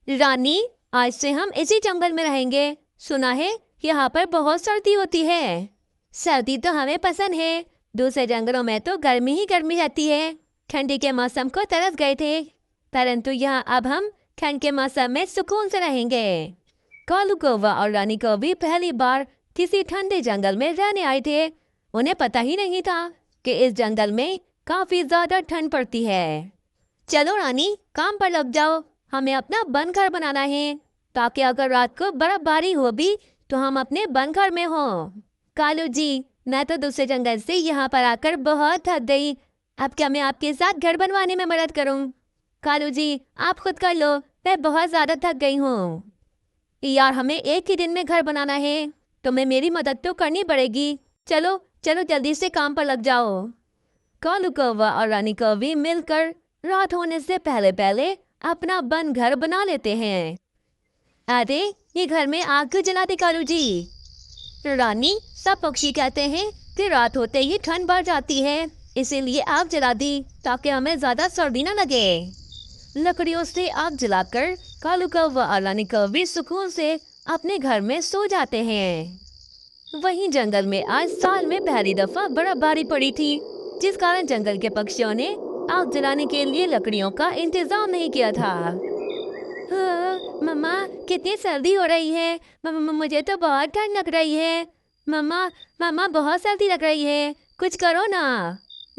रानी, आज से हम इसी जंगल में रहेंगे। सुना है यहाँ पर बहुत सर्दी होती है। सर्दी तो हमें पसंद है। दूसरे जंगलों में तो गर्मी ही गर्मी रहती है। ठंडी के मौसम को तरस गए थे, परंतु यहाँ अब हम ठंड के मौसम में सुकून से रहेंगे। कालू कौवा और रानी कौवी पहली बार किसी ठंडे जंगल में रहने आए थे। उन्हें पता ही नहीं था कि इस जंगल में काफी ज्यादा ठंड पड़ती है। चलो रानी, काम पर लग जाओ। हमें अपना बंद घर बनाना है, ताकि अगर रात को बर्फबारी हो भी तो हम अपने बंद घर में हो। कालू जी, मैं तो दूसरे जंगल से यहाँ पर आकर बहुत थक गई। अब क्या मैं आपके साथ घर बनवाने में मदद करूँ? कालू जी, आप खुद कर लो, मैं बहुत ज्यादा थक गई हूँ। यार, हमें एक ही दिन में घर बनाना है, तुम्हें मेरी मदद तो करनी पड़ेगी। चलो चलो, जल्दी से काम पर लग जाओ। कालू कौवा और रानी कौवी मिलकर रात होने से पहले पहले अपना बंद घर बना लेते हैं। अरे, ये घर में आग क्यों जलाते कालू जी? रानी, सब पक्षी कहते हैं कि रात होते ही ठंड बढ़ जाती है, इसीलिए आग जला दी ताकि हमें ज्यादा सर्दी न लगे। लकड़ियों से आग जलाकर कालू कौवा और रानी कौवी सुकून से अपने घर में सो जाते हैं। वहीं जंगल में आज साल में पहली दफा बर्फबारी पड़ी थी, जिस कारण जंगल के पक्षियों ने आग जलाने के लिए लकड़ियों का इंतजाम नहीं किया था। मम्मा, कितनी सर्दी हो रही है। मुझे तो बहुत ठंड लग रही है। मम्मा, मम्मा, बहुत सर्दी लग रही है, कुछ करो ना।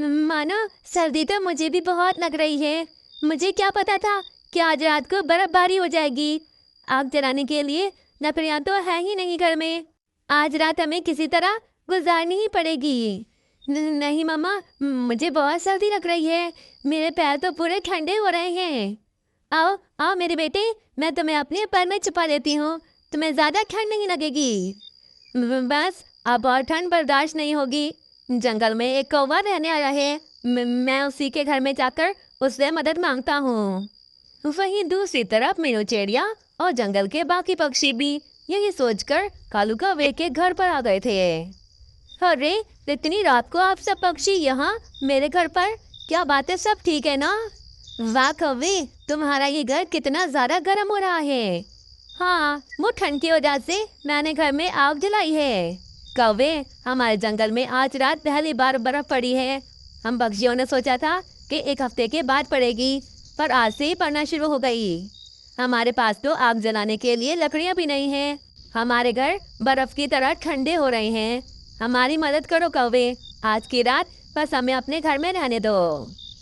मानो, सर्दी तो मुझे भी बहुत लग रही है। मुझे क्या पता था कि आज रात को बर्फबारी हो जाएगी। आग जलाने के लिए लकड़ियाँ तो है ही नहीं घर में। आज रात हमें किसी तरह गुजारनी ही पड़ेगी। नहीं मम्मा, मुझे बहुत सर्दी लग रही है। मेरे पैर तो पूरे ठंडे हो रहे हैं। आओ आओ मेरे बेटे, मैं तुम्हें अपने पैर में छुपा लेती हूँ, तुम्हें ज्यादा ठंड नहीं लगेगी। बस, अब और ठंड बर्दाश्त नहीं होगी। जंगल में एक कौवा रहने आया है, मैं उसी के घर में जाकर उससे मदद मांगता हूँ। वहीं दूसरी तरफ मीनू चिड़िया और जंगल के बाकी पक्षी भी यही सोचकर कालू कौवे के घर पर आ गए थे। अरे, इतनी रात को आप सब पक्षी यहाँ मेरे घर पर? क्या बात है, सब ठीक है ना? वाह कौवे, तुम्हारा ये घर कितना ज्यादा गर्म हो रहा है। हाँ, वो ठंड की वजह से मैंने घर में आग जलाई है। कौवे, हमारे जंगल में आज रात पहली बार बर्फ पड़ी है। हम पक्षियों ने सोचा था कि एक हफ्ते के बाद पड़ेगी, पर आज से ही पड़ना शुरू हो गई। हमारे पास तो आग जलाने के लिए लकड़ियाँ भी नहीं हैं। हमारे घर बर्फ की तरह ठंडे हो रहे हैं। हमारी मदद करो कौवे, आज की रात बस हमें अपने घर में रहने दो।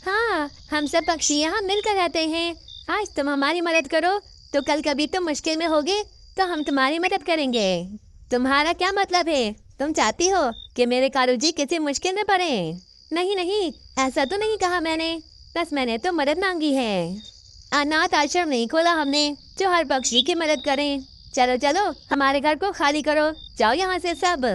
हाँ, हम सब पक्षी यहाँ मिलकर रहते हैं। आज तुम हमारी मदद करो तो कल कभी तुम मुश्किल में होगे तो हम तुम्हारी मदद करेंगे। तुम्हारा क्या मतलब है? तुम चाहती हो कि मेरे कालू जी किसी मुश्किल में पड़े? नहीं नहीं, ऐसा तो नहीं कहा मैंने, बस मैंने तो मदद मांगी है। अनाथ आश्रम नहीं खोला हमने जो हर पक्षी की मदद करें। चलो चलो, हमारे घर को खाली करो, जाओ यहाँ से सब।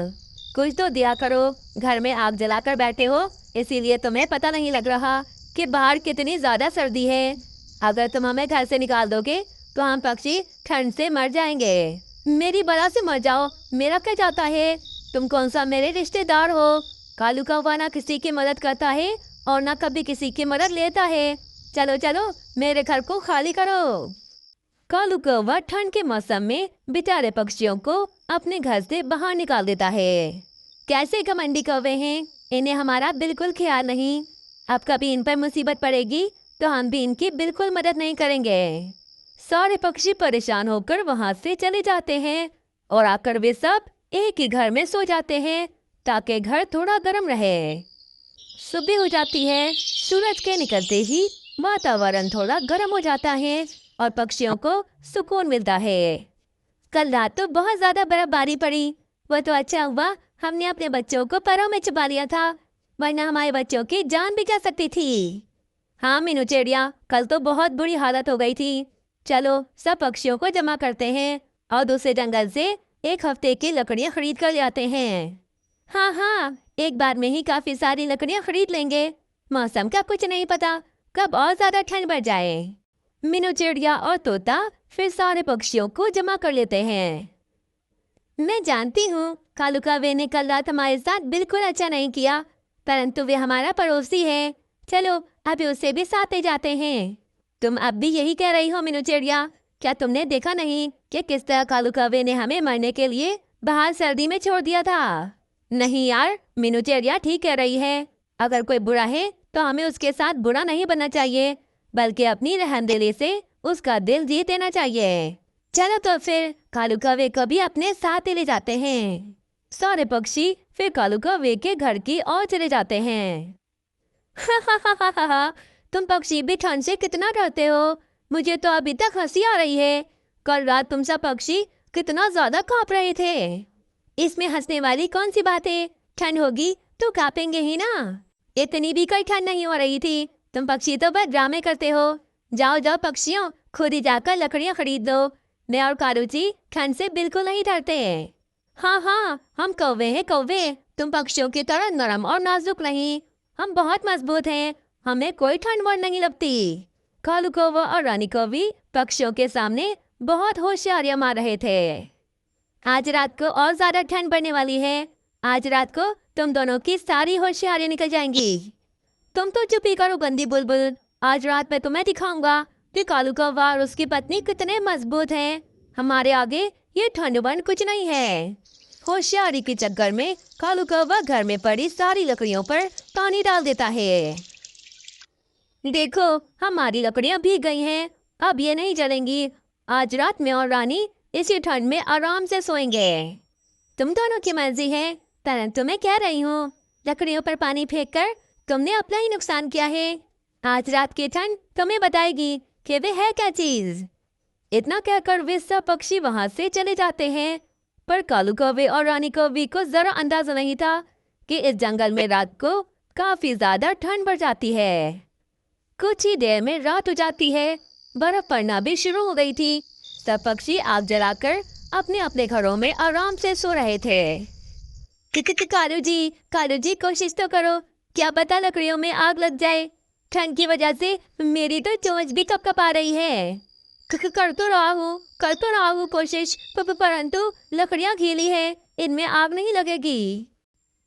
कुछ तो दिया करो, घर में आग जलाकर बैठे हो इसीलिए तुम्हें पता नहीं लग रहा कि बाहर कितनी ज्यादा सर्दी है। अगर तुम हमें घर से निकाल दोगे तो हम पक्षी ठंड से मर जाएंगे। मेरी बला से मर जाओ, मेरा क्या जाता है? तुम कौन सा मेरे रिश्तेदार हो? कालू कौवा ना किसी की मदद करता है और ना कभी किसी की मदद लेता है। चलो चलो, मेरे घर को खाली करो। कालू कौवा ठंड के मौसम में बेचारे पक्षियों को अपने घर से बाहर निकाल देता है। कैसे घमंडी कौवे हैं, इन्हें हमारा बिल्कुल ख्याल नहीं। अब कभी इन पर मुसीबत पड़ेगी तो हम भी इनकी बिल्कुल मदद नहीं करेंगे। सारे पक्षी परेशान होकर वहां से चले जाते हैं और आकर वे सब एक ही घर में सो जाते हैं ताकि घर थोड़ा गर्म रहे। सुबह हो जाती है, सूरज के निकलते ही वातावरण थोड़ा गर्म हो जाता है और पक्षियों को सुकून मिलता है। कल रात तो बहुत ज्यादा बर्फबारी पड़ी, वो तो अच्छा हुआ हमने अपने बच्चों को पैरों में छुपा लिया था, वरना हमारे बच्चों की जान भी जा सकती थी। हाँ मीनू चिड़िया, कल तो बहुत बुरी हालत हो गई थी। चलो, सब पक्षियों को जमा करते हैं और दूसरे जंगल से एक हफ्ते की लकड़ियाँ खरीद कर ले आते हैं। हाँ हाँ, एक बार में ही काफी सारी लकड़ियाँ खरीद लेंगे। मौसम का कुछ नहीं पता, कब और ज्यादा ठंड बढ़ जाए। मीनू चिड़िया और तोता फिर सारे पक्षियों को जमा कर लेते हैं। मैं जानती हूँ कालू कौवे ने कल रात हमारे साथ बिल्कुल अच्छा नहीं किया, परंतु वे हमारा पड़ोसी है। चलो, अभी उसे भी साथ ले जाते हैं। तुम अब भी यही कह रही हो मीनू चिड़िया? क्या तुमने देखा नहीं कि किस तरह कालू कौवे ने हमें मरने के लिए बाहर सर्दी में छोड़ दिया था? नहीं यार, मीनू चिड़िया ठीक कह रही है। अगर कोई बुरा है तो हमें उसके साथ बुरा नहीं बनना चाहिए, बल्कि अपनी रहमदिली से उसका दिल जीत लेना चाहिए। चलो तो फिर कालू कौवे को भी अपने साथ ले जाते हैं। सारे पक्षी फिर कालू कौवे के घर की ओर चले जाते हैं। तुम पक्षी भी ठंड से कितना डरते हो? मुझे तो अभी तक हंसी आ रही है। कल रात तुम सब पक्षी कितना ज्यादा कांप रहे थे। इसमें हंसने वाली कौन सी बात है? ठंड होगी तो कांपेंगे ही ना। इतनी भी कोई ठंड नहीं हो रही थी। तुम पक्षी तो बस ड्रामे करते हो। जाओ जाओ पक्षियों, खुद ही जाकर लकड़ियां खरीद लो। मैं और कालू जी ठंड से बिल्कुल नहीं डरते। हाँ हाँ, हम कौवे हैं कौवे। तुम पक्षियों की तरह नरम और नाजुक नहीं। हम बहुत मजबूत हैं। हमें कोई ठंड वंड नहीं लगती। कालू कौवा और रानी कौवी पक्षियों के सामने बहुत होशियारियां मार रहे थे। आज रात को और ज्यादा ठंड पड़ने वाली है। आज रात को तुम दोनों की सारी होशियारियां निकल जाएंगी। तुम तो चुप ही करो गंदी बुलबुल। आज रात में तुम्हें दिखाऊंगा कि कालू कौवा और उसकी पत्नी कितने मजबूत हैं। हमारे आगे ये ठंड वंड कुछ नहीं है। होशियारी के चक्कर में कालू कौवा घर में पड़ी सारी लकड़ियों पर पानी डाल देता है। देखो, हमारी लकड़ियां भीग गई हैं। अब ये नहीं जलेंगी। आज रात में और रानी इसी ठंड में आराम से सोएंगे। तुम दोनों की मर्जी है, परंतु मैं कह रही हूँ, लकड़ियों पर पानी फेंककर तुमने अपना ही नुकसान किया है। आज रात की ठंड तुम्हें बताएगी कि वे है क्या चीज। इतना कहकर वे सब पक्षी वहां से चले जाते हैं। पर कालू कौवे और रानी कौवी को जरा अंदाजा नहीं था कि इस जंगल में रात को काफी ज्यादा ठंड बढ़ जाती है। कुछ ही देर में रात हो जाती है। बर्फ पड़ना भी शुरू हो गई थी। सब पक्षी आग जलाकर अपने अपने घरों में आराम से सो रहे थे। कालू जी कोशिश तो करो, क्या पता लकड़ियों में आग लग जाए। ठंड की वजह से मेरी तो चोंच भी कपकपा रही है। कर तो रहा हूँ कोशिश, परंतु लकड़ियाँ गीली है, इनमें आग नहीं लगेगी।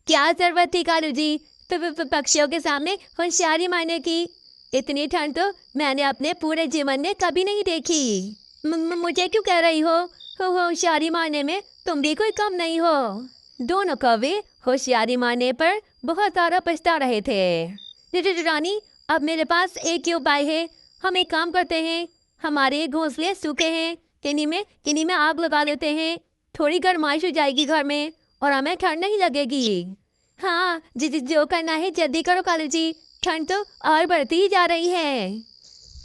क्या जरूरत थी कालू जी पक्षियों के सामने होशियारी मारने की? इतनी ठंड तो मैंने अपने पूरे जीवन में कभी नहीं देखी। मुझे क्यों कह रही हो? होशियारी मारने में तुम भी कोई कम नहीं हो। दोनों कौवे होशियारी मारने पर बहुत सारा पछता रहे थे। रानी, अब मेरे पास एक ही उपाय है। हम एक काम करते हैं, हमारे घोंसले सूखे हैं, किन्हीं में आग लगा लेते हैं। थोड़ी गर्माइश हो जाएगी घर में और हमें ठंड नहीं लगेगी। हाँ, जो करना है जल्दी करो कालू जी, ठंड तो और बढ़ती ही जा रही है।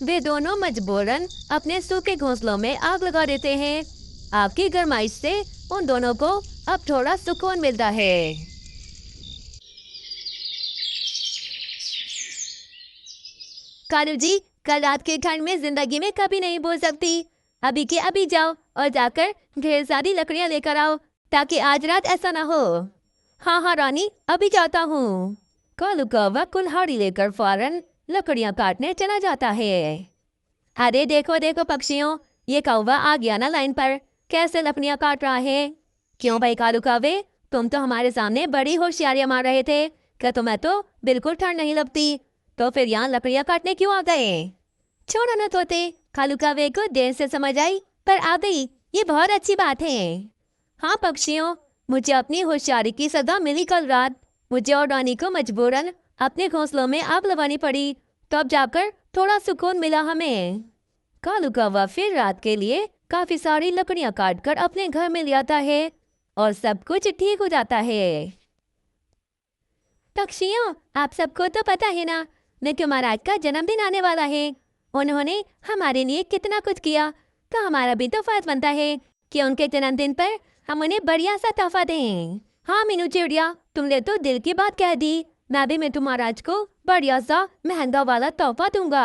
वे दोनों मजबूरन अपने सूखे घोंसलों में आग लगा देते हैं। आग की गर्माइश से उन दोनों को अब थोड़ा सुकून मिलता है। कालू जी, कल रात के ठंड में जिंदगी में कभी नहीं भूल सकती। अभी के अभी जाओ और जाकर ढेर सारी लकड़ियां लेकर आओ, ताकि आज रात ऐसा ना हो। हाँ हाँ रानी, अभी जाता हूँ। कालू कौवा कुल्हाड़ी लेकर फौरन लकड़ियां काटने चला जाता है। अरे देखो देखो पक्षियों, ये कौवा आ गया ना लाइन पर, कैसे लकड़ियां काट रहा है। क्यों भाई कालू कौवे, तुम तो हमारे सामने बड़ी होशियारियां मार रहे थे कि तुम्हें तो बिल्कुल ठंड नहीं लगती, तो फिर यहाँ लकड़ियां काटने क्यों आ गए? छोड़ो न तोते, कालू कौवे को देर से समझ आई, पर आ गई, ये बहुत अच्छी बात है। हाँ पक्षियों, मुझे अपनी होशियारी की सजा मिली कल रात। मुझे और रानी को मजबूरन अपने घोंसलों में आग लगानी पड़ी, तब जाकर थोड़ा सुकून मिला हमें। कालू कौवा फिर रात के लिए काफी सारी लकड़ियां काटकर अपने घर में ले आता है और सब कुछ ठीक हो जाता है। पक्षियों, आप सबको तो पता है ना, निक्की महाराज का जन्मदिन आने वाला है। उन्होंने हमारे लिए कितना कुछ किया, तो हमारा भी तो फर्ज बनता है कि उनके जन्मदिन पर हम उन्हें बढ़िया सा तोहफा दें। हाँ मीनू चिड़िया, तुमने तो दिल की बात कह दी। मैं भी मिट्टू महाराज को बढ़िया सा महंगा वाला तोहफा दूंगा।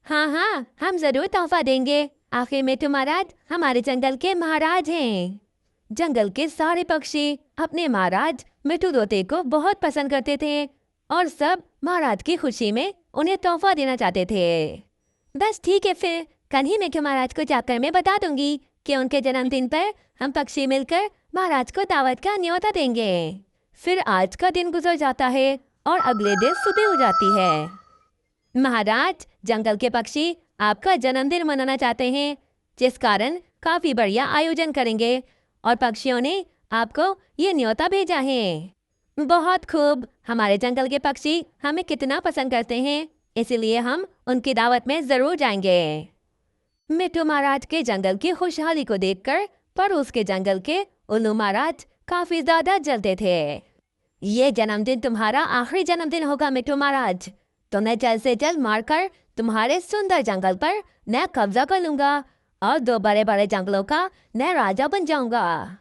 हाँ हाँ, हम जरूर तोहफा देंगे। आखिर मिट्टू महाराज हमारे जंगल के महाराज हैं। जंगल के सारे पक्षी अपने महाराज मिट्टू तोते को बहुत पसंद करते थे और सब महाराज की खुशी में उन्हें तोहफा देना चाहते थे। बस ठीक है, फिर कल ही मिट्टू महाराज को जाकर मैं बता दूंगी कि उनके जन्मदिन पर हम पक्षी मिलकर महाराज को दावत का न्योता देंगे। फिर आज का दिन गुजर जाता है और अगले दिन सुबह हो जाती है। महाराज, जंगल के पक्षी आपका जन्मदिन मनाना चाहते हैं। जिस कारण काफी बढ़िया आयोजन करेंगे और पक्षियों ने आपको ये न्योता भेजा है। बहुत खूब। हमारे जंगल के पक्षी हमें कितना पसंद करते हैं, इसीलिए हम उनकी दावत में जरूर जाएंगे। मिट्टू महाराज के जंगल की खुशहाली को देखकर पड़ोस के जंगल के उल्लू महाराज काफी ज्यादा जलते थे। ये जन्मदिन तुम्हारा आखिरी जन्मदिन होगा मिट्टू महाराज। तो मैं जल्द से जल्द मारकर तुम्हारे सुंदर जंगल पर मैं कब्जा कर लूंगा और 2 बड़े बड़े जंगलों का मैं राजा बन जाऊंगा।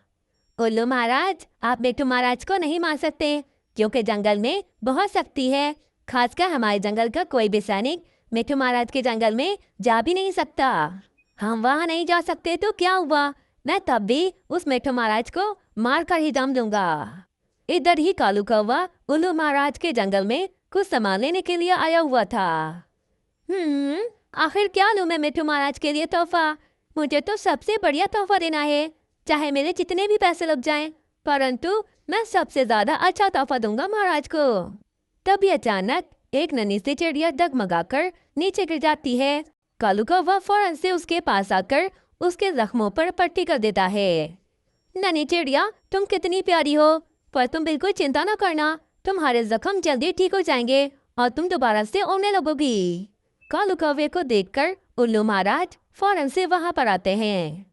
उल्लू महाराज, आप मिट्टू महाराज को नहीं मार सकते क्योंकि जंगल में बहुत शक्ति है। खासकर हमारे जंगल का कोई भी सैनिक मिट्टू महाराज के जंगल में जा भी नहीं सकता। हम वहाँ नहीं जा सकते तो क्या हुआ, मैं तब भी उस मिट्टू महाराज को मार कर ही दम दूंगा। इधर ही कालू कौवा उल्लू महाराज के जंगल में कुछ सामान लेने के लिए आया हुआ था। आखिर क्या लूं मैं मिट्टू महाराज के लिए तोहफा? मुझे तो सबसे बढ़िया तोहफा देना है, चाहे मेरे जितने भी पैसे लग जाएं, परंतु मैं सबसे ज्यादा अच्छा तोहफा दूंगा महाराज को। तभी अचानक एक नन्ही सी चिड़िया डगमगाकर नीचे गिर जाती है। कालू कौवा फौरन से उसके पास आकर उसके जख्मों पर पट्टी कर देता है। नन्ही चिड़िया, तुम कितनी प्यारी हो, पर तुम बिल्कुल चिंता न करना, तुम्हारे जख्म जल्दी ठीक हो जाएंगे और तुम दोबारा से उड़ने लगोगी। कालू कौवे को देखकर उल्लू महाराज फौरन से वहां पर आते हैं।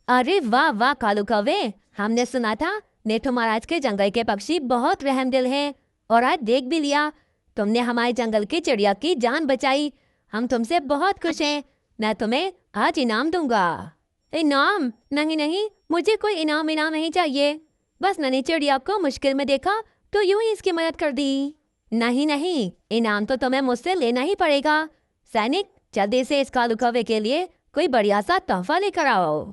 अरे वाह वाह कालू कौवे, हमने सुना था मिट्टू महाराज के जंगल के पक्षी बहुत रहमदिल हैं और आज देख भी लिया, तुमने हमारे जंगल की चिड़िया की जान बचाई। हम तुमसे बहुत खुश हैं, मैं तुम्हें आज इनाम दूंगा। इनाम? नहीं नहीं, मुझे कोई इनाम नहीं चाहिए। बस नन्ही चिड़िया को मुश्किल में देखा तो यूं ही इसकी मदद कर दी। नहीं नहीं, इनाम तो तुम्हें मुझसे लेना ही पड़ेगा। सैनिक, जल्दी से इस कालू कौवे के लिए कोई बढ़िया सा तोहफा लेकर आओ।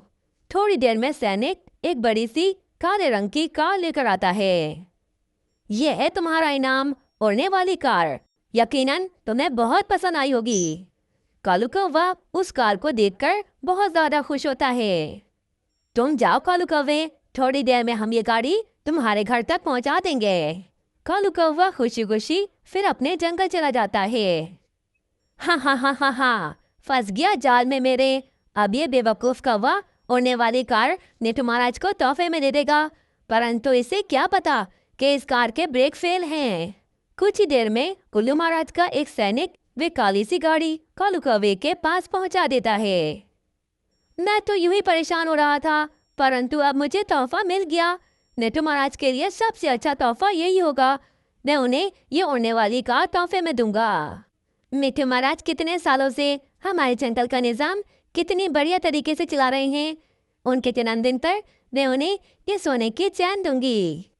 थोड़ी देर में सैनिक एक बड़ी सी काले रंग की कार लेकर आता है। यह है तुम्हारा इनाम, उड़ने वाली कार। यकीनन तुम्हें बहुत पसंद आई होगी। कालू कौवा उस कार को देखकर बहुत ज्यादा खुश होता है। तुम जाओ कालू कौवे, थोड़ी देर में हम ये गाड़ी तुम्हारे घर तक पहुंचा देंगे। कालू कौवा खुशी खुशी फिर अपने जंगल चला जाता है। हा, फंस गया जाल में मेरे। अब ये बेवकूफ कौवा उड़ने वाली कार मिट्टू महाराज को तोहफे में दे देगा, परंतु इसे क्या पता कि इस कार के ब्रेक फेल हैं। कुछ ही देर में उल्लू महाराज का एक सैनिक वे काली सी गाड़ी कालू कौवे के पास पहुंचा देता है। मैं तो यूं ही परेशान हो रहा था, परंतु अब मुझे तोहफा मिल गया। मिट्टू महाराज के लिए सबसे अच्छा तोहफा यही होगा, मैं उन्हें ये उड़ने वाली कार तोहफे में दूंगा। मिट्टू महाराज कितने सालों से हमारे जंगल का निजाम कितनी बढ़िया तरीके से चला रहे हैं, उनके जन्मदिन पर मैं उन्हें ये सोने की चैन दूंगी।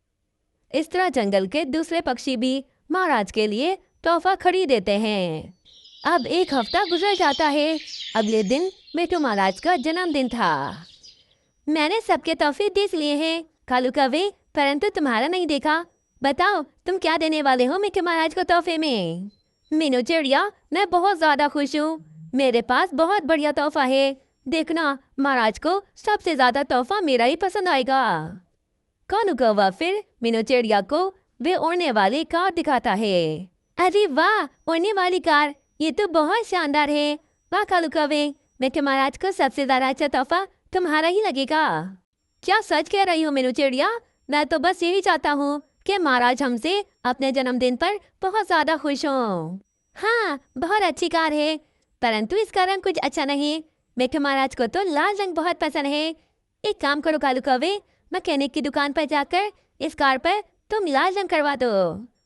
इस तरह जंगल के दूसरे पक्षी भी महाराज के लिए तोहफा खरीद देते हैं। अब 1 हफ्ता गुजर जाता है। अगले दिन मिट्टू महाराज का जन्मदिन था। मैंने सबके तोहफे देख लिए हैं कालू कौवे, परंतु तुम्हारा नहीं देखा। बताओ तुम क्या देने वाले हो मिट्टू महाराज को तोहफे में? मीनू चिड़िया, मैं बहुत ज्यादा खुश हूँ, मेरे पास बहुत बढ़िया तोहफा है। देखना, महाराज को सबसे ज्यादा तोहफा मेरा ही पसंद आएगा। कालू कौवा फिर मीनू चिड़िया को वे उड़ने वाली कार दिखाता है। अरे वाह, उड़ने वाली कार, ये तो बहुत शानदार है। वाह कालू कौवे, मिट्टू महाराज को सबसे ज्यादा अच्छा तोहफा तुम्हारा ही लगेगा। क्या सच कह रही हो मीनू चिड़िया? मैं तो बस यही चाहता हूँ कि महाराज हमसे अपने जन्मदिन पर बहुत ज्यादा खुश हों। हाँ, बहुत अच्छी कार है, परंतु इसका रंग कुछ अच्छा नहीं। मिट्टू महाराज को तो लाल रंग बहुत पसंद है। एक काम करो कालू कौवे, मैकेनिक की दुकान पर जाकर इस कार पर तुम लाल रंग करवा दो।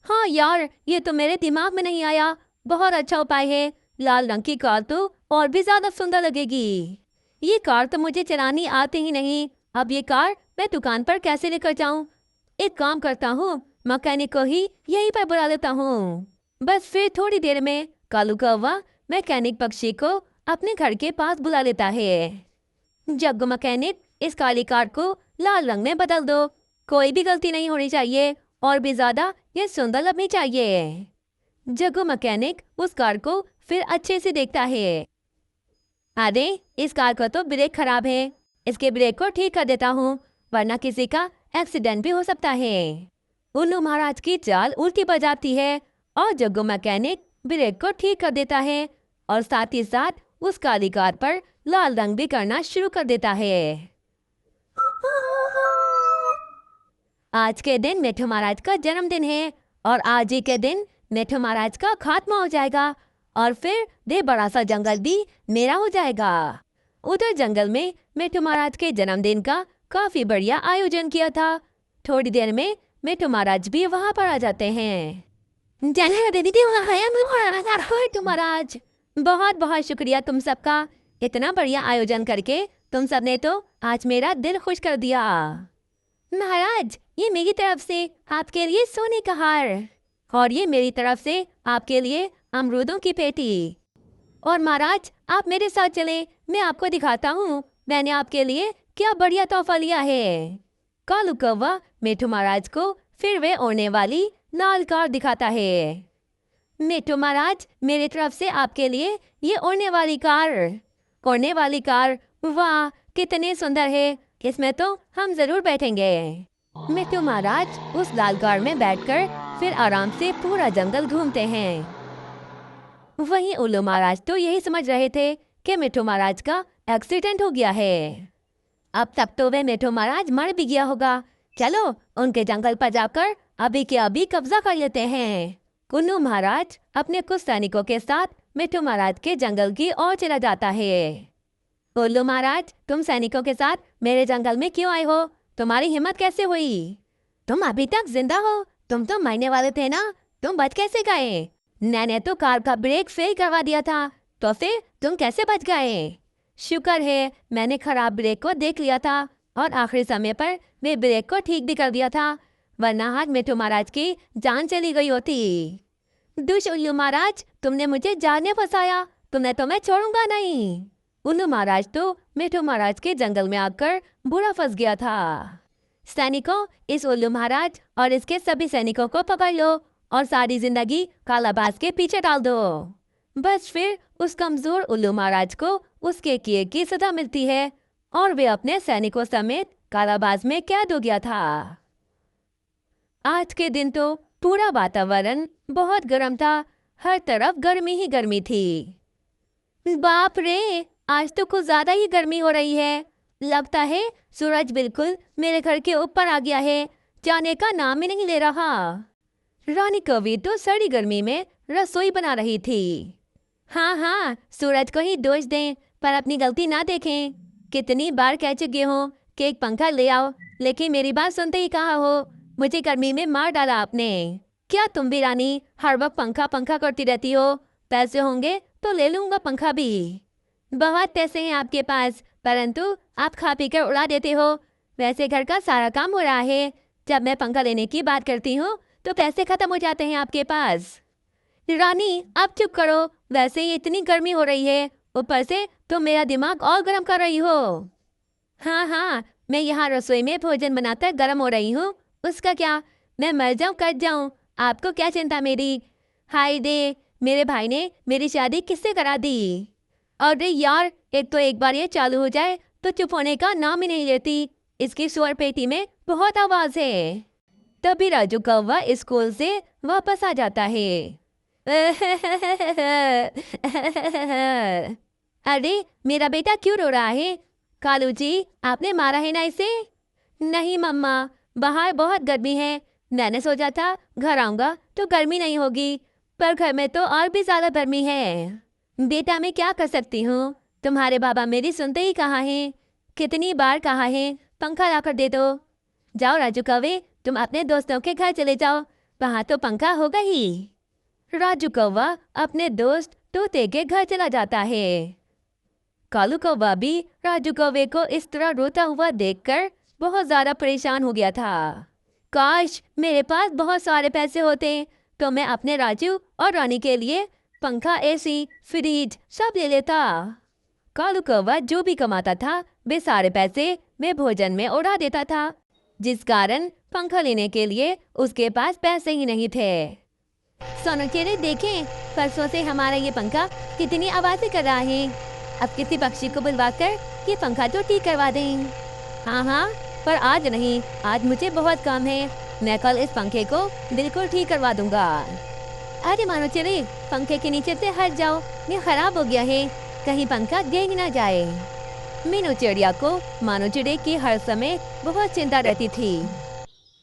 हाँ यार, ये तो मेरे दिमाग में नहीं आया। बहुत अच्छा उपाय है, लाल रंग की कार तो और भी ज्यादा सुंदर लगेगी। ये कार तो मुझे चलानी आती ही नहीं, अब ये कार मैं दुकान पर कैसे लेकर जाऊं? एक काम करता हूँ, मैकेनिक को ही यहीं पर बुला लेता हूँ। बस फिर थोड़ी देर में कालू कौवा मैकेनिक पक्षी को अपने घर के पास बुला लेता है। जग्गू मैकेनिक, इस काली कार को लाल रंग में बदल दो, कोई भी गलती नहीं होनी चाहिए और भी ज्यादा ये सुंदर लगनी चाहिए। जग्गू मैकेनिक उस कार को फिर अच्छे से देखता है। अरे, इस कार का तो ब्रेक खराब है, इसके ब्रेक को ठीक कर देता हूँ, वरना किसी का एक्सीडेंट भी हो सकता है। उल्लू महाराज की चाल उल्टी पड़ जाती है और जग्गू मैकेनिक ब्रेक को ठीक कर देता है और साथ ही साथ उस काली कार पर लाल रंग भी करना शुरू कर देता है। आज के दिन मिट्ठू महाराज का जन्मदिन है और आज ही के दिन मिट्ठू महाराज का खात्मा हो जाएगा और फिर ये बड़ा सा जंगल भी मेरा हो जाएगा। उधर जंगल में मिट्ठू महाराज के जन्मदिन का काफी बढ़िया आयोजन किया था। थोड़ी देर में मिट्ठू महाराज भी वहाँ पर आ जाते हैं। मिट्ठू महाराज, बहुत बहुत शुक्रिया तुम सबका। इतना बढ़िया आयोजन करके तुम सबने तो आज मेरा दिल खुश कर दिया। महाराज, ये मेरी तरफ से आपके लिए सोने का हार और ये मेरी तरफ से आपके लिए अमरूदों की पेटी। और महाराज, आप मेरे साथ चलें, मैं आपको दिखाता हूँ मैंने आपके लिए क्या बढ़िया तोहफा लिया है। कालू कौवा मिट्ठू महाराज को फिर वे उड़ने वाली लाल कार दिखाता है। मिट्ठू महाराज, मेरी तरफ से आपके लिए ये उड़ने वाली कार। उड़ने वाली कार, वाह कितनी सुंदर है, इसमें तो हम जरूर बैठेंगे। मिट्ठू महाराज उस लाल कार में बैठकर फिर आराम से पूरा जंगल घूमते हैं। वहीं उल्लू महाराज तो यही समझ रहे थे कि मिट्ठू महाराज का एक्सीडेंट हो गया है। अब तक तो वे मिट्ठू महाराज मर भी गया होगा। चलो उनके जंगल पर जाकर अभी के अभी कब्जा कर लेते हैं। उल्लू महाराज अपने कुछ सैनिकों के साथ मिट्ठू महाराज के जंगल की ओर चला जाता है। उल्लू महाराज, तुम सैनिकों के साथ मेरे जंगल में क्यों आए हो? तुम्हारी हिम्मत कैसे हुई? तुम अभी तक जिंदा हो? तुम तो मरने वाले थे ना, तुम बच कैसे गए? मैंने तो कार का ब्रेक फेल करवा दिया था, तो फिर तुम कैसे बच गए? शुक्र है मैंने खराब ब्रेक को देख लिया था और आखिरी समय पर वे ब्रेक को ठीक भी कर दिया था, वरना आज मिट्ठू महाराज की जान चली गई होती। दुष्ट उल्लू महाराज, तुमने मुझे जान में फंसाया, तुम्हें तो मैं छोड़ूंगा नहीं। उल्लू महाराज तो मिट्ठू महाराज के जंगल में आकर बुरा फंस गया था। सैनिकों, इस उल्लू महाराज और इसके सभी सैनिकों को पकड़ लो और सारी जिंदगी कालाबाज के पीछे डाल दो। बस फिर उस कमजोर उल्लू महाराज को उसके किए की सजा मिलती है और वे अपने सैनिकों समेत कालाबाज में कैद हो गया था। आज के दिन तो पूरा वातावरण बहुत गर्म था, हर तरफ गर्मी ही गर्मी थी। बाप रे, आज तो कुछ ज्यादा ही गर्मी हो रही है। लगता है सूरज बिल्कुल मेरे घर के ऊपर आ गया है, जाने का नाम ही नहीं ले रहा। रानी कौवी तो सड़ी गर्मी में रसोई बना रही थी। हाँ, सूरज को ही दोष दें पर अपनी गलती ना देखें। कितनी बार कह चुकी हूँ कि एक पंखा ले आओ, लेकिन मेरी बात सुनते ही कहा हो, मुझे गर्मी में मार डाला आपने। क्या तुम भी रानी हर वक्त पंखा पंखा करती रहती हो? पैसे होंगे तो ले लूंगा पंखा भी। बहुत पैसे हैं आपके पास, परंतु आप खा पी कर उड़ा देते हो। वैसे घर का सारा काम हो रहा है, जब मैं पंखा लेने की बात करती हूँ तो पैसे खत्म हो जाते हैं आपके पास। रानी आप चुप करो, वैसे ही इतनी गर्मी हो रही है, ऊपर से तुम मेरा दिमाग और गर्म कर रही हो। हाँ, मैं यहाँ रसोई में भोजन बनाकर गर्म हो रही हूँ, उसका क्या? मैं मर जाऊँ कट जाऊँ, आपको क्या चिंता मेरी? हाय दे, मेरे भाई ने मेरी शादी किससे करा दी? अरे यार, एक बार ये चालू हो जाए तो चुप होने का नाम ही नहीं लेती। इसकी स्वर पेटी में बहुत आवाज है। तभी राजू कौवा स्कूल से वापस आ जाता है। अरे मेरा बेटा क्यों रो रहा है? कालू जी, आपने मारा है ना इसे? नहीं मम्मा, बाहर बहुत गर्मी है, मैंने सोचा था घर आऊंगा तो गर्मी नहीं होगी, पर घर में तो और भी ज्यादा गर्मी है। बेटा मैं क्या कर सकती हूँ, तुम्हारे बाबा मेरी सुनते ही कहा है, कितनी बार कहा है पंखा लाकर दे दो। जाओ राजू कौवे, तुम अपने दोस्तों के घर चले जाओ, वहाँ तो पंखा होगा ही। राजू कौवा अपने दोस्त तोते के घर चला जाता है। कालू कौवा भी राजू कौवे को इस तरह रोता हुआ देखकर बहुत ज्यादा परेशान हो गया था। काश मेरे पास बहुत सारे पैसे होते तो मैं अपने राजू और रानी के लिए पंखा, एसी, फ्रिज सब ले लेता। कालू कौवा जो भी कमाता था वे सारे पैसे वे भोजन में उड़ा देता था, जिस कारण पंखा लेने के लिए उसके पास पैसे ही नहीं थे। सोनू के देखें, परसों से हमारा ये पंखा कितनी आवाजें कर रहा है। अब किसी पक्षी को बुलवाकर ये पंखा तो ठीक करवा दें। हाँ, पर आज नहीं, आज मुझे बहुत काम है, मैं कल इस पंखे को बिल्कुल ठीक करवा दूंगा। अरे मानो चले, पंखे के नीचे से हट जाओ, ये खराब हो गया है। कहीं पंखा गिर न जाए। मीनू चिड़िया को मानो चिड़े की हर समय बहुत चिंता रहती थी।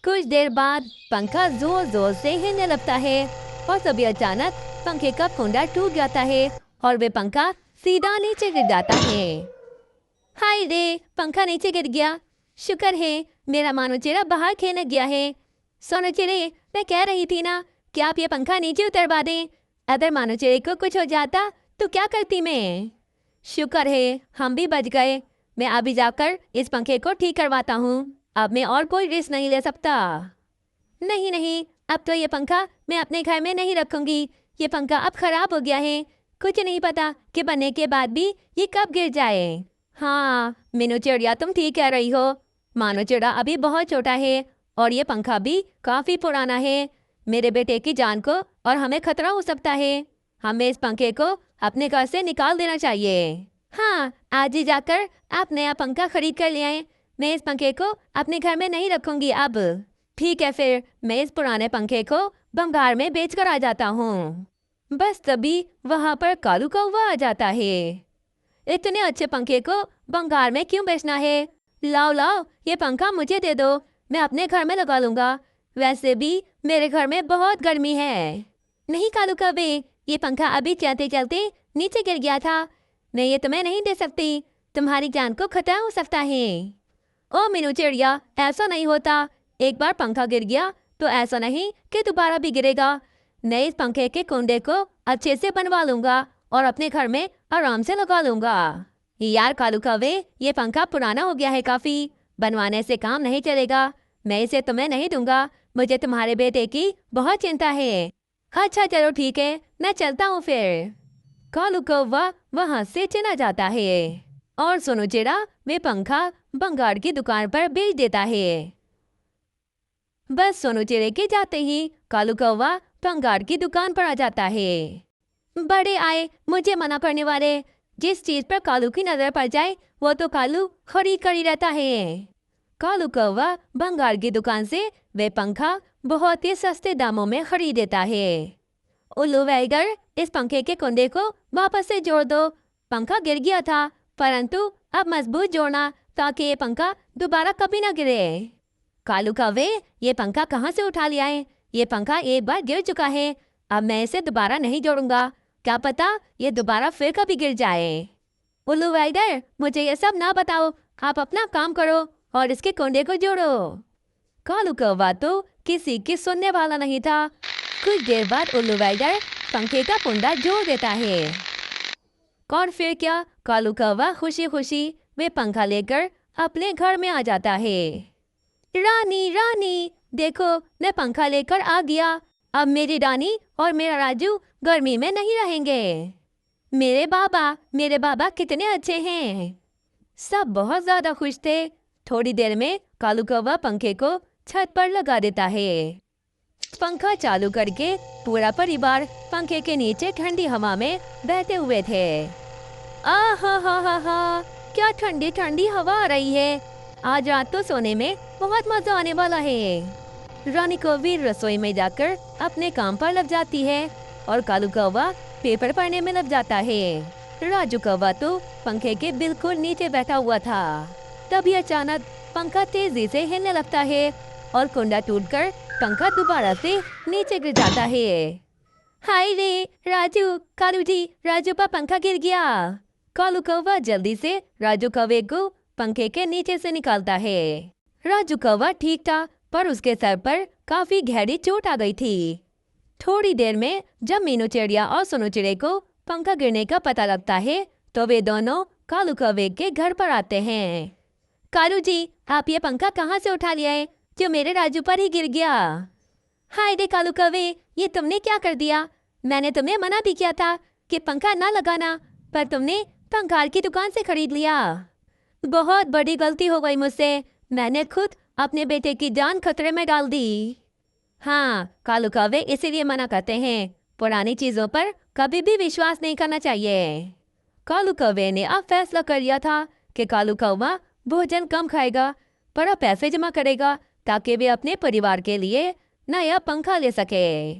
कुछ देर बाद पंखा जोर जोर से हिलने लगता है और तभी अचानक पंखे का कुंडा टूट जाता है और वे पंखा सीधा नीचे गिर जाता है। हाय रे, पंखा नीचे गिर गया। शुक्र है मेरा मानो चिड़ा बाहर खेलने गया है। सोनू चिड़े, मैं कह रही थी ना कि आप ये पंखा नीचे उतरवा दें। अगर मानो चिड़े को कुछ हो जाता तो क्या करती मैं? शुक्र है हम भी बच गए। मैं अभी जाकर इस पंखे को ठीक करवाता हूँ। अब मैं और कोई रिस्क नहीं ले सकता। नहीं नहीं, अब तो ये पंखा मैं अपने घर में नहीं रखूंगी। ये पंखा अब खराब हो गया है। कुछ नहीं पता कि बनने के बाद भी ये कब गिर जाए। हाँ मीनू चिड़िया, तुम ठीक कह रही हो। मानो चिड़ा अभी बहुत छोटा है और ये पंखा भी काफी पुराना है। मेरे बेटे की जान को और हमें खतरा हो सकता है। हमें इस पंखे को अपने घर से निकाल देना चाहिए। हाँ, आज ही जाकर आप नया पंखा खरीद कर ले आए। मैं इस पंखे को अपने घर में नहीं रखूंगी अब। ठीक है, फिर मैं इस पुराने पंखे को भंगार में बेच कर आ जाता हूँ। बस तभी वहाँ पर कालू कौवा आ जाता है। इतने अच्छे पंखे को भंगार में क्यों बेचना है? लाओ लाओ, ये पंखा मुझे दे दो, मैं अपने घर में लगा लूंगा। वैसे भी मेरे घर में बहुत गर्मी है। नहीं कालू कौवे, ये पंखा अभी चलते चलते नीचे गिर गया था। मैं ये तुम्हें नहीं दे सकती, तुम्हारी जान को खतरा हो सकता है। ओ मीनू चिड़िया, ऐसा नहीं होता। एक बार पंखा गिर गया तो ऐसा नहीं कि दोबारा भी गिरेगा। मैं इस पंखे के कुंडे को अच्छे से बनवा लूंगा और अपने घर में आराम से लगा लूंगा। यार कालू कौवे, ये पंखा पुराना हो गया है काफी। बनवाने से काम नहीं चलेगा। मैं इसे तुम्हें नहीं दूंगा। मुझे तुम्हारे बेटे की बहुत चिंता है। अच्छा चलो ठीक है, मैं चलता हूँ फिर। कालू कौवा वहां से चला जाता है और सोनू चिड़ा वे पंखा भंगार की दुकान पर बेच देता है। बस सोनू चिड़े के जाते ही कालू कौवा भंगार की दुकान पर आ जाता है। बड़े आए मुझे मना करने वाले। जिस चीज पर कालू की नजर पड़ जाए वो तो कालू खरीद कर ही रहता है। कालू कौवा भंगार की दुकान से वे पंखा बहुत ही सस्ते दामों में खरीद देता है। उल्लू वैगर, इस पंखे के कुंडे को वापस से जोड़ दो। पंखा गिर गया था परंतु अब मजबूत जोड़ना ताकि ये पंखा दोबारा कभी ना गिरे। कालू कौवे, ये पंखा कहाँ से उठा लिया है? ये पंखा एक बार गिर चुका है। अब मैं इसे दोबारा नहीं जोड़ूंगा। क्या पता ये दोबारा फिर कभी गिर जाए। उल्लू वैगर, मुझे ये सब ना बताओ, आप अपना काम करो और इसके कुंडे को जोड़ो। कालू कौवा तो किसी की सुनने वाला नहीं था। कुछ देर बाद उल्लू वैगर पंखे का कुंडा जोड़ देता है और फिर क्या, कालू कौवा खुशी खुशी वे पंखा लेकर अपने घर में आ जाता है। रानी रानी, देखो मैं पंखा लेकर आ गया। अब मेरी रानी और मेरा राजू गर्मी में नहीं रहेंगे। मेरे बाबा कितने अच्छे हैं। सब बहुत ज्यादा खुश थे। थोड़ी देर में कालू कौवा पंखे को छत पर लगा देता है। पंखा चालू करके पूरा परिवार पंखे के नीचे ठंडी हवा में बैठे हुए थे। हा, क्या ठंडी ठंडी हवा आ रही है। आज रात तो सोने में बहुत मजा आने वाला है। रानी कौवी रसोई में जाकर अपने काम पर लग जाती है और कालू कौवा पेपर पढ़ने में लग जाता है। राजू कौवा तो पंखे के बिल्कुल नीचे बैठा हुआ था। तभी अचानक पंखा तेजी से हिलने लगता है और कुंडा टूटकर पंखा दोबारा से नीचे गिर जाता है। हाय रे राजू, कालू जी, राजू पर पंखा गिर गया। कालू कौवा जल्दी से राजू कौवे को पंखे के नीचे से निकालता है। राजू कौवा ठीक था पर उसके सर पर काफी गहरी चोट आ गई थी। थोड़ी देर में जब मीनू चिड़िया और सोनू चिड़े को पंखा गिरने का पता लगता है तो वे दोनों कालू कौवे के घर पर आते हैं। कालू जी, आप ये पंखा कहाँ से उठा लिया है जो मेरे राजू पर ही गिर गया? हाय रे कालू कौवे, ये तुमने क्या कर दिया? मैंने तुम्हें मना भी किया था कि पंखा ना लगाना, पर तुमने भंगार की दुकान से खरीद लिया। बहुत बड़ी गलती हो गई मुझसे। मैंने खुद अपने बेटे की जान खतरे में डाल दी। हाँ, कालू कौवे इसीलिए मना करते हैं, पुरानी चीजों पर कभी भी विश्वास नहीं करना चाहिए। कालू कौवे ने अब फैसला कर लिया था कि कालू कौवा भोजन कम खाएगा पर अब पैसे जमा करेगा ताकि वे अपने परिवार के लिए नया पंखा ले सके।